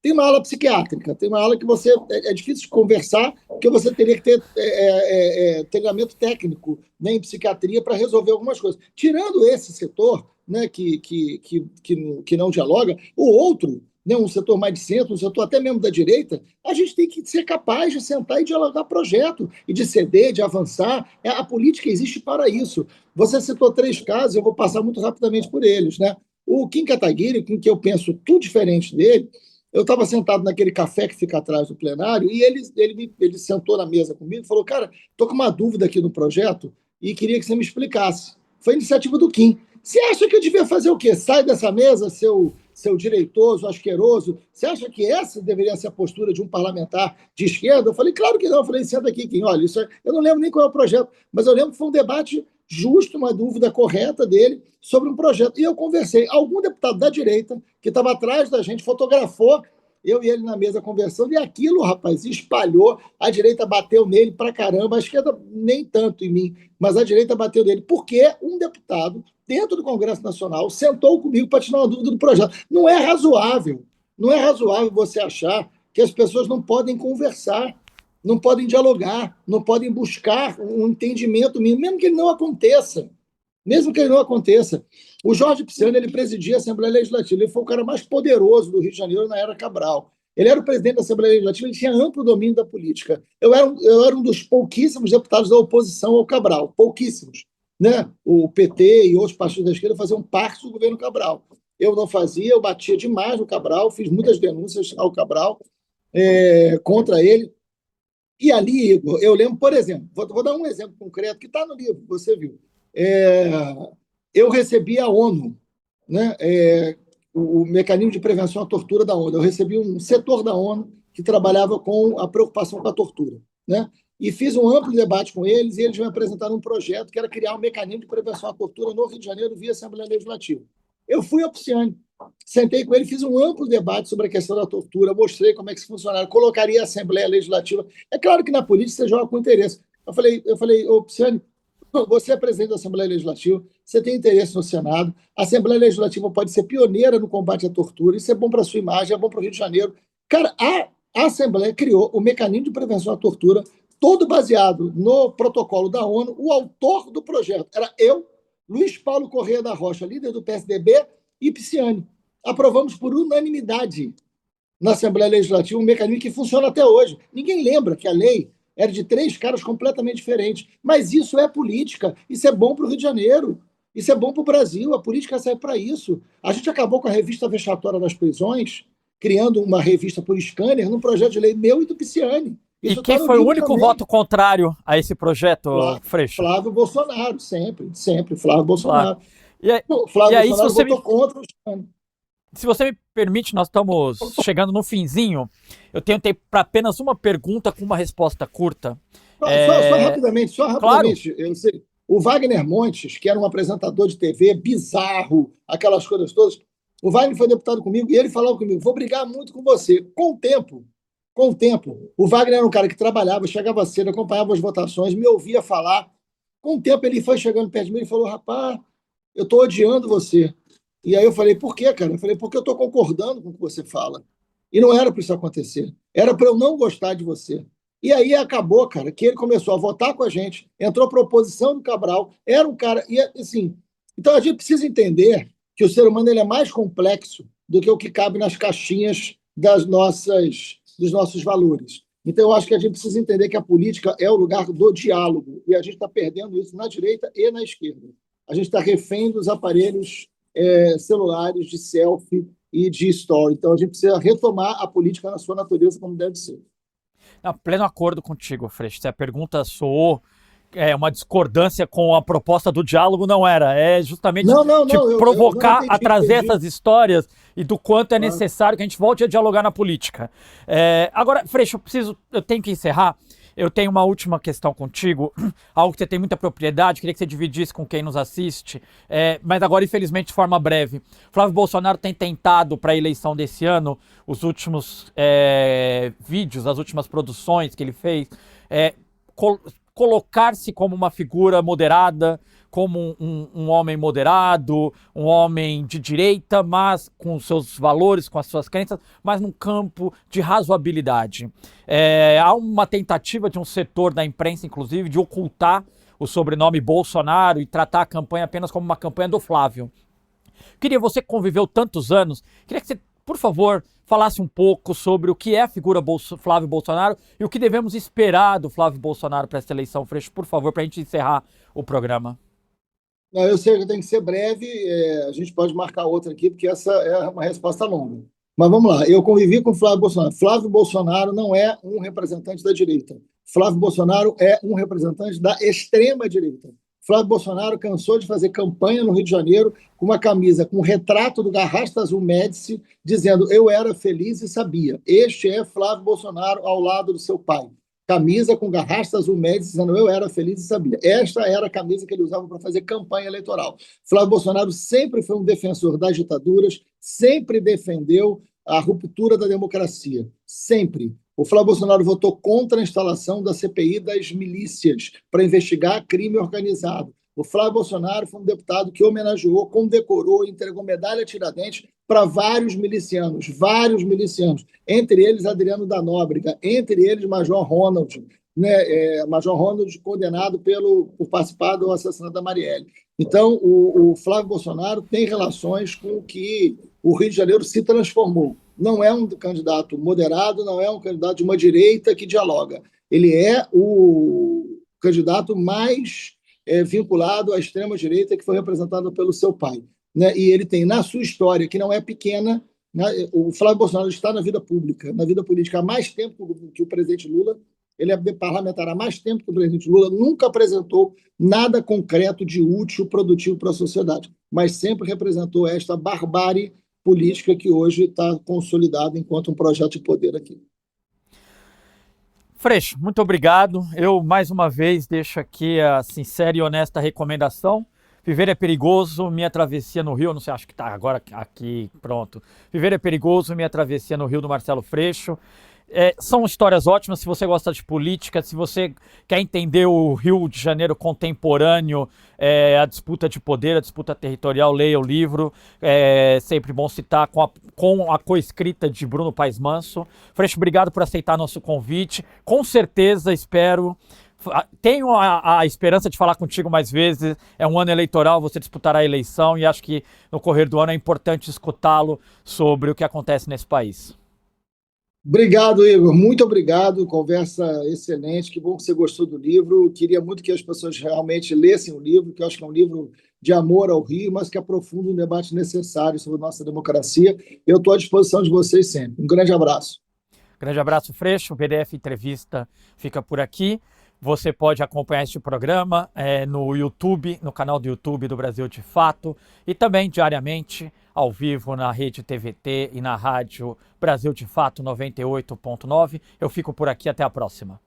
Tem uma aula psiquiátrica, tem uma aula que você é difícil de conversar, porque você teria que ter treinamento técnico, né, em psiquiatria para resolver algumas coisas. Tirando esse setor, né, que não dialoga, o outro, né, um setor mais de centro, um setor até mesmo da direita, a gente tem que ser capaz de sentar e dialogar projeto, e de ceder, de avançar. A política existe para isso. Você citou 3 casos, eu vou passar muito rapidamente por eles. Né? O Kim Kataguiri, com que eu penso tudo diferente dele, eu estava sentado naquele café que fica atrás do plenário e ele sentou na mesa comigo e falou, cara, estou com uma dúvida aqui no projeto e queria que você me explicasse. Foi iniciativa do Kim. Você acha que eu devia fazer o quê? Sai dessa mesa, seu direitoso, asqueroso. Você acha que essa deveria ser a postura de um parlamentar de esquerda? Eu falei, claro que não. Eu falei, senta aqui, Kim. Olha, eu não lembro nem qual é o projeto, mas eu lembro que foi um debate justo, uma dúvida correta dele sobre um projeto. E eu conversei. Algum deputado da direita, que estava atrás da gente, fotografou eu e ele na mesa conversando, e aquilo, rapaz, espalhou. A direita bateu nele pra caramba, a esquerda nem tanto em mim, mas a direita bateu nele, porque um deputado, dentro do Congresso Nacional, sentou comigo para tirar uma dúvida do projeto. Não é razoável você achar que as pessoas não podem conversar, não podem dialogar, não podem buscar um entendimento mínimo, mesmo que ele não aconteça. Mesmo que ele não aconteça. O Jorge Pisciani, ele presidia a Assembleia Legislativa, ele foi o cara mais poderoso do Rio de Janeiro na era Cabral. Ele era o presidente da Assembleia Legislativa, ele tinha amplo domínio da política. Eu era um dos pouquíssimos deputados da oposição ao Cabral, pouquíssimos. Né? O PT e outros partidos da esquerda faziam parte do governo Cabral. Eu não fazia, eu batia demais no Cabral, fiz muitas denúncias ao Cabral contra ele. E ali, Igor, eu lembro, por exemplo, vou dar um exemplo concreto que está no livro, você viu. Eu recebi a ONU, né, o mecanismo de prevenção à tortura da ONU. Eu recebi um setor da ONU que trabalhava com a preocupação com a tortura. Né? E fiz um amplo debate com eles, e eles me apresentaram um projeto que era criar um mecanismo de prevenção à tortura no Rio de Janeiro via Assembleia Legislativa. Eu fui ao Pisciani, sentei com ele, fiz um amplo debate sobre a questão da tortura, mostrei como é que isso funcionava, colocaria a Assembleia Legislativa. É claro que na política você joga com interesse. Eu falei, ô Pisciani, você é presidente da Assembleia Legislativa, você tem interesse no Senado, a Assembleia Legislativa pode ser pioneira no combate à tortura, isso é bom para a sua imagem, é bom para o Rio de Janeiro. Cara, a Assembleia criou o mecanismo de prevenção à tortura, todo baseado no protocolo da ONU. O autor do projeto era eu, Luiz Paulo Corrêa da Rocha, líder do PSDB, e Pisciani. Aprovamos por unanimidade na Assembleia Legislativa um mecanismo que funciona até hoje. Ninguém lembra que a lei era de 3 caras completamente diferentes. Mas isso é política, isso é bom para o Rio de Janeiro, isso é bom para o Brasil, a política serve para isso. A gente acabou com a revista vexatória das prisões, criando uma revista por scanner, num projeto de lei meu e do Pisciani. Isso e quem foi o único voto contrário a esse projeto, Freixo? Flávio Bolsonaro, sempre, Flávio Bolsonaro. Claro. E aí, Bolsonaro votou contra o Pisciani. Se você me permite, nós estamos chegando no finzinho. Eu tenho tempo para apenas uma pergunta com uma resposta curta. Só rapidamente. Claro. Eu sei. O Wagner Montes, que era um apresentador de TV bizarro, aquelas coisas todas, o Wagner foi deputado comigo e ele falava comigo, vou brigar muito com você. Com o tempo, o Wagner era um cara que trabalhava, chegava cedo, acompanhava as votações, me ouvia falar. Com o tempo ele foi chegando perto de mim e falou, rapaz, eu estou odiando você. E aí eu falei, por quê, cara? Eu falei, porque eu estou concordando com o que você fala. E não era para isso acontecer. Era para eu não gostar de você. E aí acabou, cara, que ele começou a votar com a gente, entrou para a oposição do Cabral, era um cara... E assim, então a gente precisa entender que o ser humano ele é mais complexo do que o que cabe nas caixinhas dos nossos valores. Então eu acho que a gente precisa entender que a política é o lugar do diálogo. E a gente está perdendo isso na direita e na esquerda. A gente está refém dos aparelhos celulares de selfie e de story. Então, a gente precisa retomar a política na sua natureza como deve ser. Não, pleno acordo contigo, Freixo. Se a pergunta soou uma discordância com a proposta do diálogo, não era. É justamente provocar a trazer essas histórias e do quanto é necessário que a gente volte a dialogar na política. Agora, Freixo, eu tenho que encerrar. Eu tenho uma última questão contigo, algo que você tem muita propriedade, queria que você dividisse com quem nos assiste, mas agora, infelizmente, de forma breve. Flávio Bolsonaro tem tentado, para a eleição desse ano, os últimos vídeos, as últimas produções que ele fez, colocar-se como uma figura moderada, como um homem moderado, um homem de direita, mas com seus valores, com as suas crenças, mas num campo de razoabilidade. Há uma tentativa de um setor da imprensa, inclusive, de ocultar o sobrenome Bolsonaro e tratar a campanha apenas como uma campanha do Flávio. Queria, você que conviveu tantos anos, queria que você, por favor, falasse um pouco sobre o que é a figura Flávio Bolsonaro e o que devemos esperar do Flávio Bolsonaro para essa eleição. Freixo, por favor, para a gente encerrar o programa. Não, eu sei que tem que ser breve, a gente pode marcar outra aqui, porque essa é uma resposta longa. Mas vamos lá, eu convivi com Flávio Bolsonaro. Flávio Bolsonaro não é um representante da direita. Flávio Bolsonaro é um representante da extrema-direita. Flávio Bolsonaro cansou de fazer campanha no Rio de Janeiro com uma camisa com o retrato do Garrasta Azul Médici, dizendo eu era feliz e sabia. Este é Flávio Bolsonaro ao lado do seu pai. Camisa com Garrasta Azul Médici, dizendo eu era feliz e sabia. Esta era a camisa que ele usava para fazer campanha eleitoral. Flávio Bolsonaro sempre foi um defensor das ditaduras, sempre defendeu a ruptura da democracia. Sempre. O Flávio Bolsonaro votou contra a instalação da CPI das milícias para investigar crime organizado. O Flávio Bolsonaro foi um deputado que homenageou, condecorou, entregou medalha Tiradentes para vários milicianos, entre eles Adriano da Nóbrega, entre eles Major Ronald, Major Ronald condenado por participar do assassinato da Marielle. Então, o Flávio Bolsonaro tem relações com o que o Rio de Janeiro se transformou. Não é um candidato moderado, não é um candidato de uma direita que dialoga. Ele é o candidato mais vinculado à extrema-direita que foi representado pelo seu pai. Né? E ele tem, na sua história, que não é pequena, né? O Flávio Bolsonaro está na vida pública, na vida política há mais tempo que o presidente Lula. Ele é parlamentar há mais tempo que o presidente Lula, nunca apresentou nada concreto de útil, produtivo para a sociedade, mas sempre representou esta barbárie política que hoje está consolidada enquanto um projeto de poder aqui. Freixo, muito obrigado. Eu, mais uma vez, deixo aqui a sincera e honesta recomendação. Viver é perigoso, minha travessia no Rio, não sei, acho que está agora aqui, pronto. Viver é perigoso, minha travessia no Rio, do Marcelo Freixo. São histórias ótimas. Se você gosta de política, se você quer entender o Rio de Janeiro contemporâneo, a disputa de poder, a disputa territorial, leia o livro. É sempre bom citar com a coescrita de Bruno Paes Manso. Freixo, obrigado por aceitar nosso convite. Com certeza, tenho a esperança de falar contigo mais vezes. É um ano eleitoral, você disputará a eleição e acho que no correr do ano é importante escutá-lo sobre o que acontece nesse país. Obrigado, Igor. Muito obrigado. Conversa excelente. Que bom que você gostou do livro. Queria muito que as pessoas realmente lessem o livro, que eu acho que é um livro de amor ao Rio, mas que aprofunda um debate necessário sobre a nossa democracia. Eu estou à disposição de vocês sempre. Um grande abraço. Grande abraço, Freixo. O PDF Entrevista fica por aqui. Você pode acompanhar este programa no YouTube, no canal do YouTube do Brasil de Fato, e também diariamente ao vivo na rede TVT e na rádio Brasil de Fato 98.9. Eu fico por aqui, até a próxima.